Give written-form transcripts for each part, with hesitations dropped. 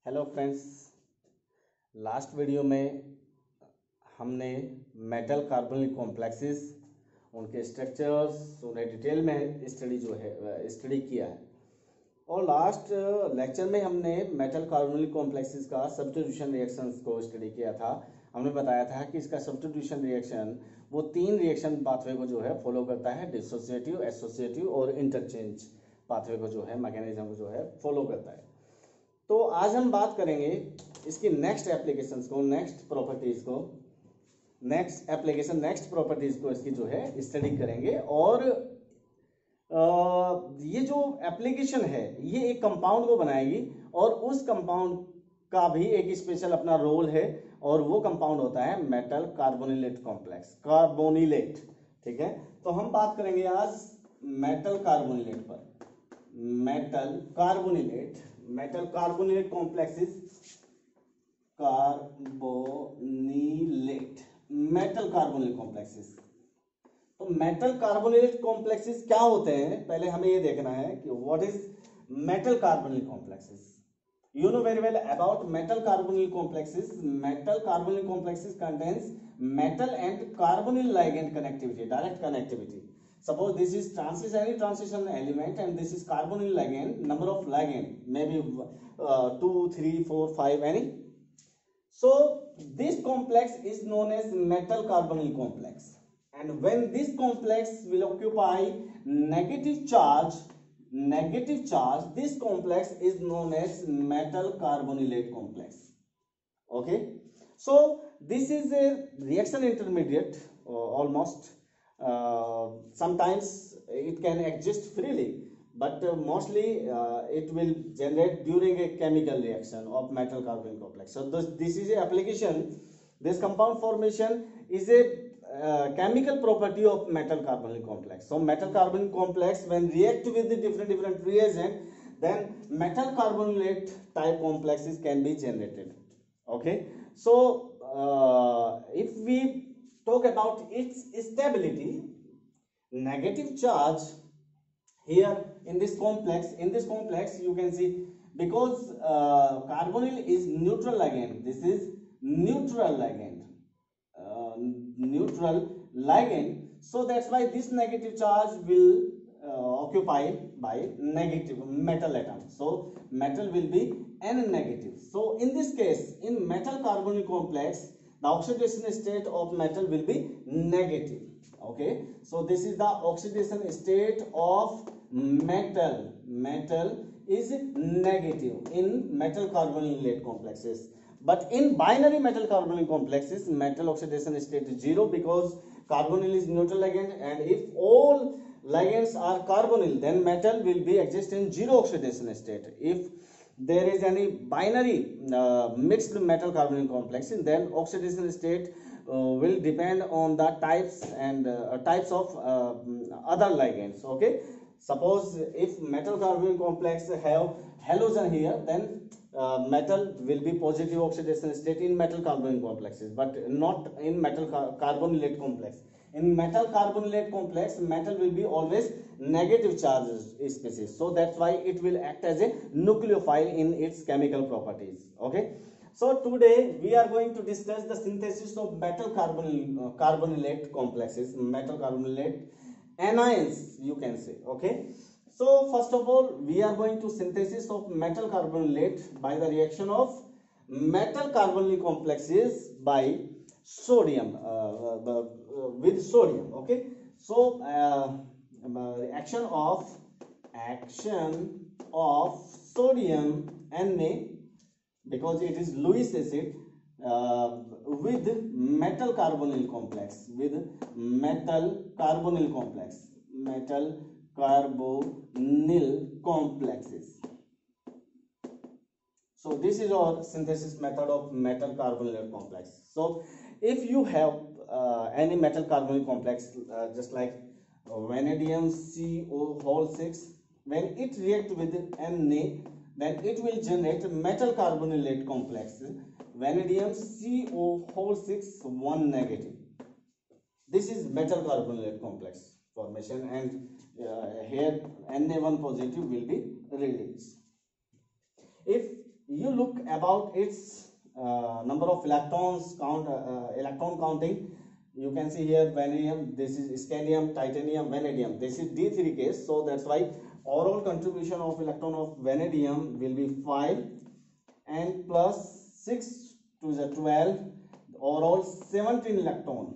Hello friends, last video में हमने metal carbonyl complexes, उनके स्ट्रक्चर्स, उन्हें डिटेल में स्टडी किया है। और लास्ट लेक्चर में हमने मेटल कार्बोनिल कॉम्प्लेक्सेस का सब्स्टिट्यूशन रिएक्शंस को स्टडी किया था। हमने बताया था कि इसका सब्स्टिट्यूशन रिएक्शन वो 3 रिएक्शन पाथवे को जो है फॉलो करता है, डिसोसिएटिव, एसोसिएटिव और इंटरचेंज पाथवे को जो है, मैकेनिज्म को जो है फॉलो करता है। तो आज हम बात करेंगे इसकी नेक्स्ट एप्लीकेशंस को, नेक्स्ट प्रॉपर्टीज को इसकी जो है स्टडी करेंगे। और ये जो एप्लीकेशन है ये एक कंपाउंड को बनाएगी और उस कंपाउंड का भी एक स्पेशल अपना रोल है, और वो कंपाउंड होता है मेटल कार्बोनिलेट कॉम्प्लेक्स, कार्बोनिलेट। ठीक है, तो हम बात करेंगे आज मेटल कार्बोनिलेट पर। Metal carbonylate complexes, metal carbonylate complexes. तो मेटल कार्बोनिलेट कॉम्प्लेक्सेस क्या होते हैं, पहले हमें ये देखना है कि what is metal carbonyl complexes. You know very well about metal carbonyl complexes. Metal carbonyl complexes contains metal and carbonyl ligand connectivity, direct connectivity. Suppose this is any transition element and this is carbonyl ligand, number of ligand maybe 2, 3, 4, 5 any. So this complex is known as metal carbonyl complex, and when this complex will occupy negative charge, this complex is known as metal carbonylate complex. Okay, so this is a reaction intermediate, almost sometimes it can exist freely, but mostly it will generate during a chemical reaction of metal carbonyl complex. So this is a application. This compound formation is a chemical property of metal carbonyl complex. So metal carbonyl complex when react with the different reagent, then metal carbonylate type complexes can be generated. Okay, so if we talk about its stability, negative charge here in this complex you can see, because carbonyl is neutral ligand, this is neutral ligand, so that's why this negative charge will occupy by negative metal atom, so metal will be N negative. So in this case, in metal carbonyl complex, the oxidation state of metal will be negative. Okay, so this is the oxidation state of metal is negative in metal carbonylate complexes. But in binary metal carbonyl complexes, metal oxidation state is 0, because carbonyl is neutral ligand, and if all ligands are carbonyl, then metal will be exist in 0 oxidation state. If there is any binary mixed metal carbonyl complex, then oxidation state will depend on the types and types of other ligands. Okay, suppose if metal carbonyl complex have halogen here, then metal will be positive oxidation state in metal carbonyl complexes, but not in metal carbonylate complex. In metal carbonylate complex, metal will be always negative charges species, so that's why it will act as a nucleophile in its chemical properties. Okay, so today we are going to discuss the synthesis of metal carbonylate complexes, metal carbonylate anions you can say. Okay, so first of all, we are going to synthesis of metal carbonylate by the reaction of metal carbonyl complexes by sodium with sodium. Okay, so action of sodium Na, because it is Lewis acid, with metal carbonyl complex, metal carbonyl complexes. So this is our synthesis method of metal carbonyl complex. So if you have any metal carbonyl complex, just like vanadium CO6, when it react with Na, then it will generate metal carbonylate complex, vanadium CO6 1 negative. This is metal carbonylate complex formation, and here Na1 positive will be released. If you look about its number of electrons electron counting. You can see here vanadium, this is scandium, titanium, vanadium, this is D3 case. So that's why overall contribution of electron of vanadium will be 5 and plus 6 to the 12, overall 17 electron.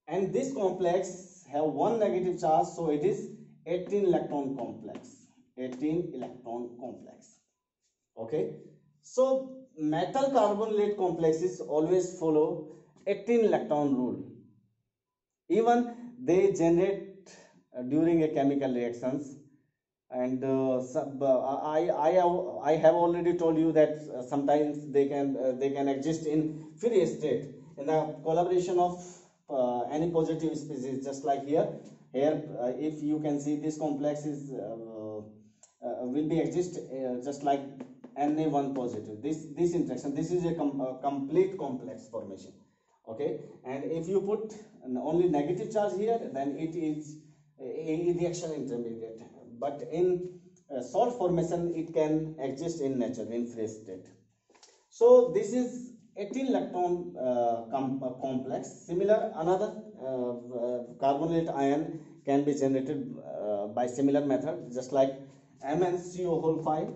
And this complex have one negative charge, so it is 18 electron complex. 18 electron complex. Okay, so metal carbonate complexes always follow 18 electron rule. Even they generate during a chemical reactions. And I have already told you that sometimes they can exist in free state in the collaboration of any positive species, just like here. If you can see, this complex is will be exist just like Na1 positive. This interaction, this is a complete complex formation. Okay, and if you put only negative charge here, then it is a reaction intermediate. But in salt formation, it can exist in nature in free state. So this is 18 electron complex. Similar, another carbonate ion can be generated by similar method, just like MnCO whole 5.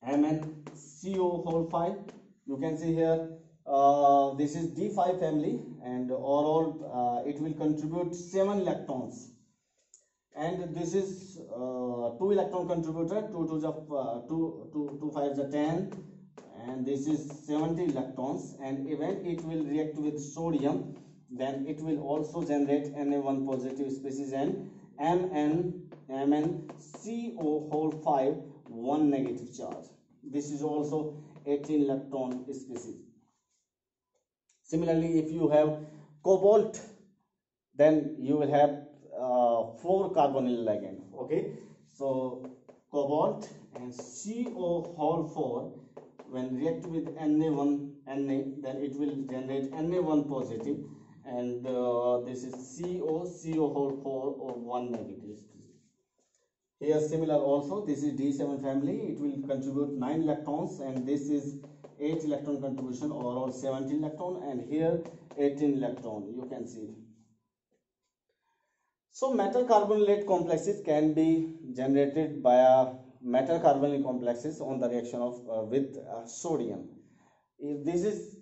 MnCO whole 5. You can see here. This is D5 family, and overall it will contribute 7 electrons. And this is 2 electron contributor, 2 to the 2 5 the 10, and this is 70 electrons. And when it will react with sodium, then it will also generate Na1 positive species and MnCO whole 5 1 negative charge. This is also 18 electron species. Similarly, if you have cobalt, then you will have 4 carbonyl ligand. Okay, so cobalt and CO whole 4 when react with Na1 Na, then it will generate Na1 positive, and this is CO whole 4 or 1 negative. Here similar also, this is D7 family, it will contribute 9 electrons, and this is 8 electron contribution, overall 17 electron, and here 18 electron, you can see. So metal carbonate complexes can be generated via metal carbonyl complexes on the reaction of with sodium. If this is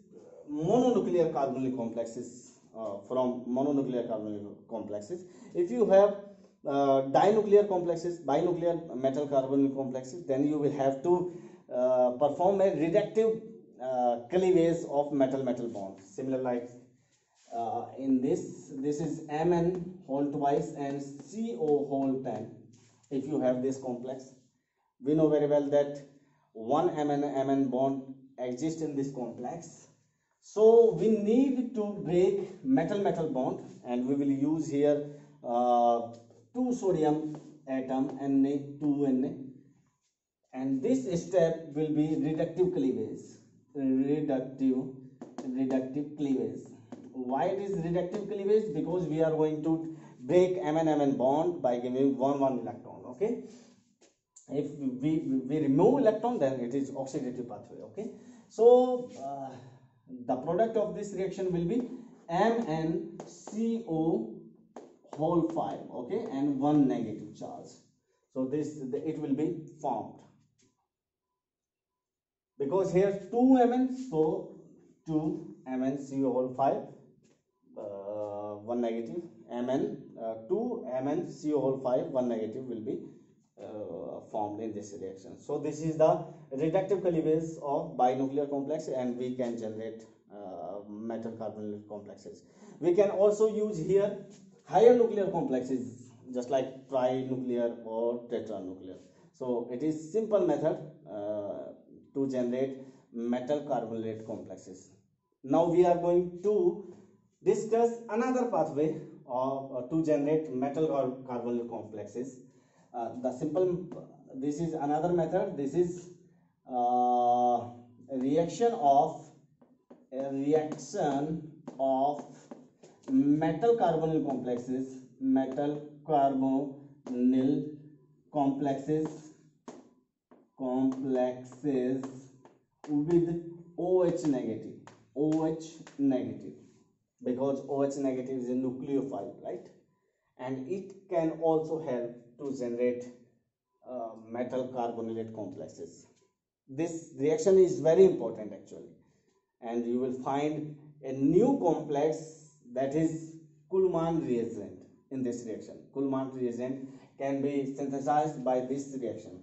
mononuclear carbonyl complexes, from mononuclear carbonyl complexes. If you have dinuclear complexes, binuclear metal carbonyl complexes, then you will have to perform a reductive cleavage of metal-metal bonds. Similar like in this is Mn whole twice and CO whole 10. If you have this complex, we know very well that one Mn bond exists in this complex. So we need to break metal-metal bond, and we will use here 2 sodium atom Na, 2 Na, and this step will be reductive cleavage. Reductive cleavage. Why it is reductive cleavage? Because we are going to break Mn bond by giving 1 electron. Okay, if we remove electron, then it is oxidative pathway. Okay, so the product of this reaction will be MnCO whole 5, okay, and 1 negative charge. So it will be formed, because here 2 Mn, so 2 MnCO whole 5, 1 negative, 2 MnCO whole 5, 1 negative will be formed in this reaction. So this is the reductive cleavage of binuclear complex, and we can generate metal carbonyl complexes. We can also use here higher nuclear complexes, just like trinuclear or tetranuclear. So it is simple method to generate metal carbonate complexes. Now we are going to discuss another pathway to generate metal carbonyl complexes. This is another method. This is reaction of metal carbonyl complexes complexes with OH negative. OH negative, because OH negative is a nucleophile, right? And it can also help to generate metal carbonylate complexes. This reaction is very important actually, and you will find a new complex, that is Kuhlmann reagent. In this reaction, Kuhlmann reagent can be synthesized by this reaction.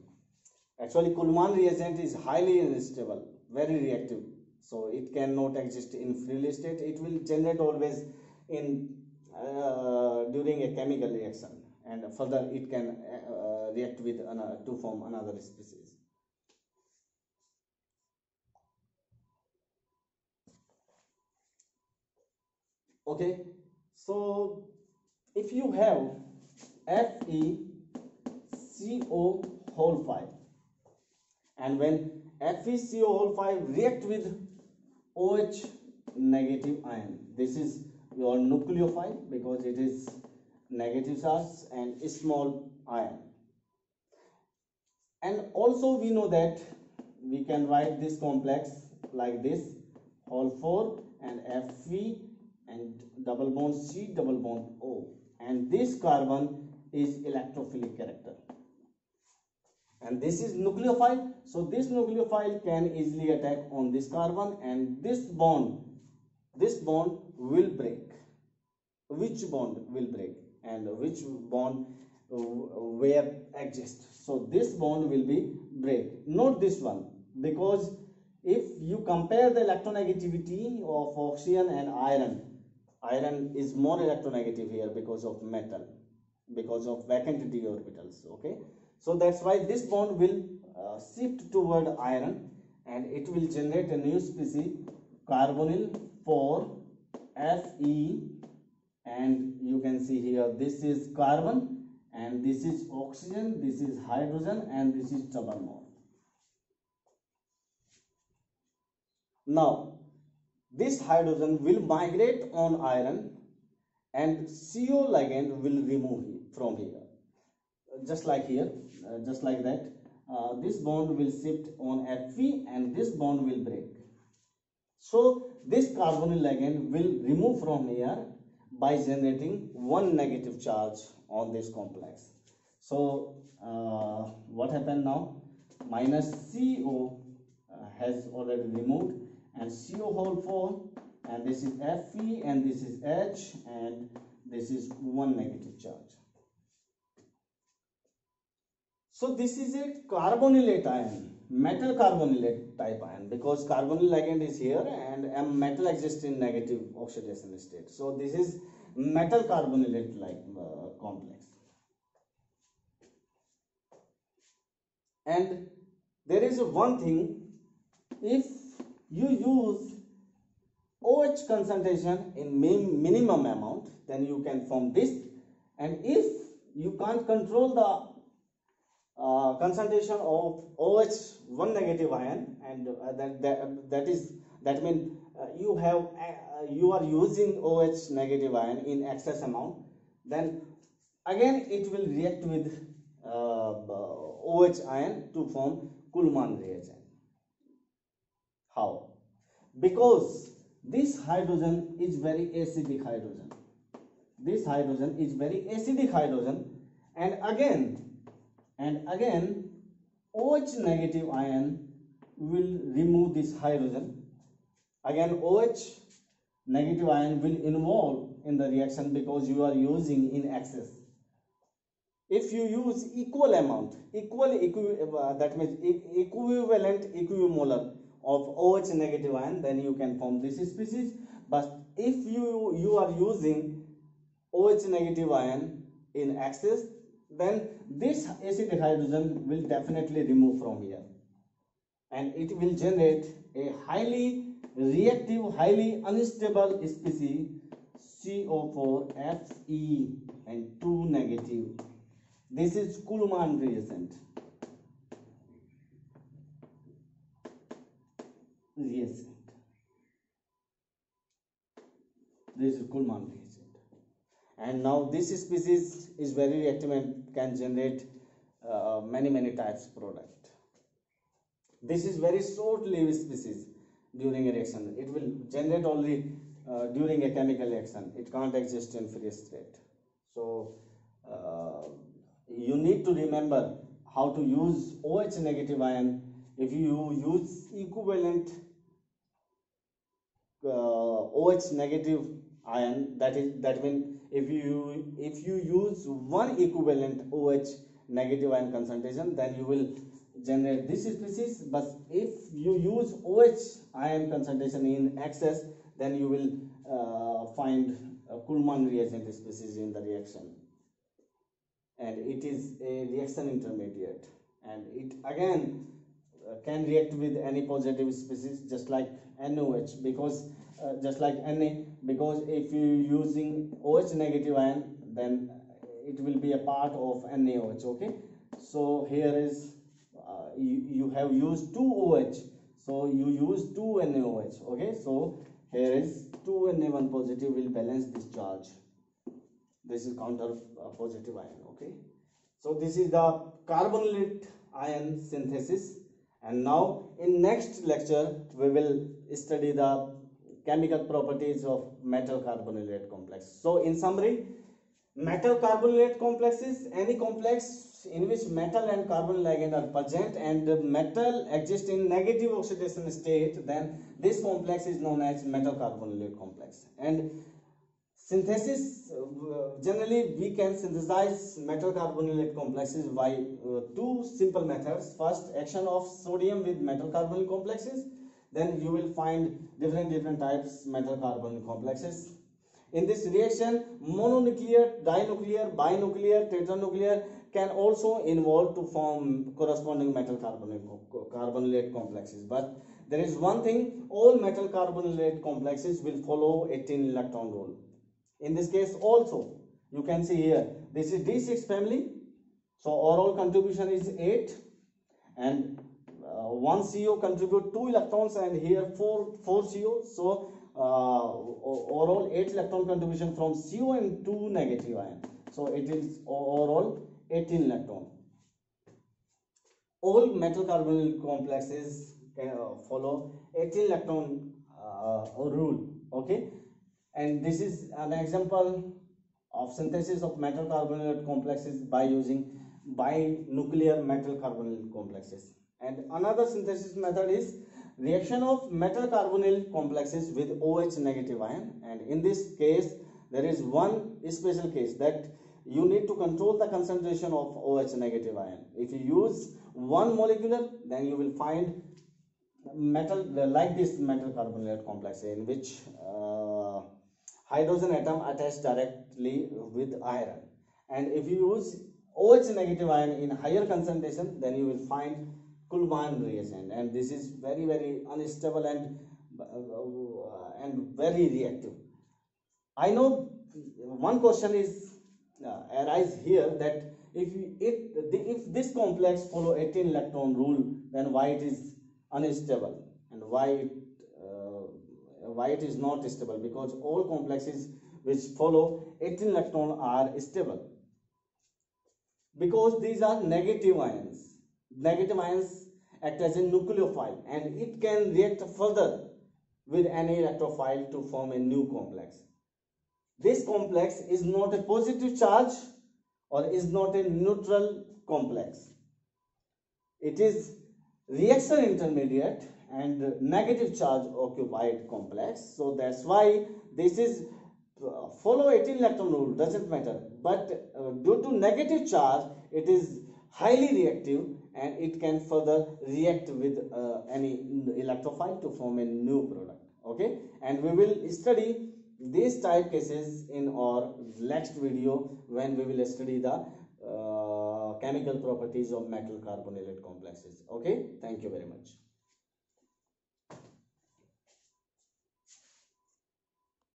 Actually, Kuhlmann reagent is highly unstable, very reactive, so it cannot exist in freely state. It will generate always in during a chemical reaction, and further it can react with to form another species. Okay, so if you have FeCO whole 5, and when FeCO whole 5 react with OH negative ion, this is your nucleophile because it is negative charge and small ion. And also we know that we can write this complex like this, whole 4 and Fe and double bond C, double bond O, and this carbon is electrophilic character, and this is nucleophile. So this nucleophile can easily attack on this carbon, and this bond will break. Which bond will break and which bond where exist? So this bond will be break, not this one, because if you compare the electronegativity of oxygen and iron is more electronegative here because of metal, because of vacant d orbitals. Okay, so that's why this bond will shift toward iron, and it will generate a new species, carbonyl 4 Fe, and you can see here this is carbon and this is oxygen, this is hydrogen, and this is double bond. Now this hydrogen will migrate on iron and CO ligand will remove from here, just like here, just like that. This bond will shift on Fe and this bond will break. So this carbonyl ligand will remove from here by generating one negative charge on this complex. So what happened now? Minus CO has already removed, and CO whole 4, and this is Fe and this is H, and this is one negative charge. So this is a carbonylate ion, metal carbonylate type ion, because carbonyl ligand is here and a metal exists in negative oxidation state. So this is metal carbonylate like complex. And there is one thing, if you use OH concentration in minimum amount, then you can form this, and if you can't control the concentration of OH one negative ion, and that means you are using OH negative ion in excess amount, then again it will react with OH ion to form Kuhlmann reagent. How? Because this hydrogen is very acidic hydrogen. This hydrogen is very acidic hydrogen, and again OH negative ion will remove this hydrogen. Again OH negative ion will involve in the reaction because you are using in excess. If you use equal amount, that means equivalent equimolar of OH negative ion, then you can form this species. But if you are using OH negative ion in excess, then this acidic hydrogen will definitely remove from here, and it will generate a highly reactive, highly unstable species, CO4 Fe and 2 negative. This is Kuhlmann reagent. This is Kuhlmann reagent. And now this species is very reactive and can generate many types of product. This is very short-lived species during a reaction. It will generate only during a chemical reaction. It can't exist in free state. So you need to remember how to use OH negative ion. If you use equivalent OH negative ion, that means if you use one equivalent OH negative ion concentration, then you will generate this species. But if you use OH ion concentration in excess, then you will find Kuhlmann reagent species in the reaction, and it is a reaction intermediate, and it again can react with any positive species just like NOH, because just like Na, because if you using OH negative ion, then it will be a part of NaOH. Okay, so here is you have used 2 OH, so you use 2 NaOH. Okay, so here is 2 Na1 positive will balance this charge. This is counter positive ion. Okay, so this is the carbonylate ion synthesis. And now in next lecture we will study the chemical properties of metal carbonylate complex. So in summary, metal carbonylate complex is any complex in which metal and carbon ligand are present and the metal exists in negative oxidation state, then this complex is known as metal carbonylate complex. And synthesis, generally we can synthesize metal carbonylate complexes by 2 simple methods. First, action of sodium with metal carbonyl complexes. Then you will find different types metal carbonyl complexes. In this reaction, mononuclear, dinuclear, binuclear, tetranuclear can also involve to form corresponding metal carbonylate complexes. But there is one thing, all metal carbonylate complexes will follow 18 electron rule. In this case also, you can see here, this is D6 family, so overall contribution is 8, and one CO contribute 2 electrons, and here 4 CO, so overall 8 electron contribution from CO and 2 negative ion, so it is overall 18 electron. All metal carbonyl complexes follow 18 electron rule. Okay, and this is an example of synthesis of metal carbonylate complexes by using binuclear metal carbonyl complexes. And another synthesis method is reaction of metal carbonyl complexes with OH negative ion, and in this case there is one special case that you need to control the concentration of OH negative ion. If you use one molecular, then you will find metal like this metal carbonylate complex in which hydrogen atom attached directly with iron, and if you use OH negative ion in higher concentration, then you will find Kuhlmann reagent, and this is very unstable and very reactive. I know one question is arise here, that if this complex follow 18 electron rule, then why it is unstable, and why it is not stable? Because all complexes which follow 18 electron are stable, because these are negative ions. Negative ions act as a nucleophile, and it can react further with any electrophile to form a new complex. This complex is not a positive charge or is not a neutral complex. It is reaction intermediate and negative charge occupied complex. So that's why this is follow 18 electron rule, doesn't matter, but due to negative charge it is highly reactive, and it can further react with any electrophile to form a new product. Okay, and we will study these type cases in our next video, when we will study the chemical properties of metal carbonylate complexes. Okay, thank you very much.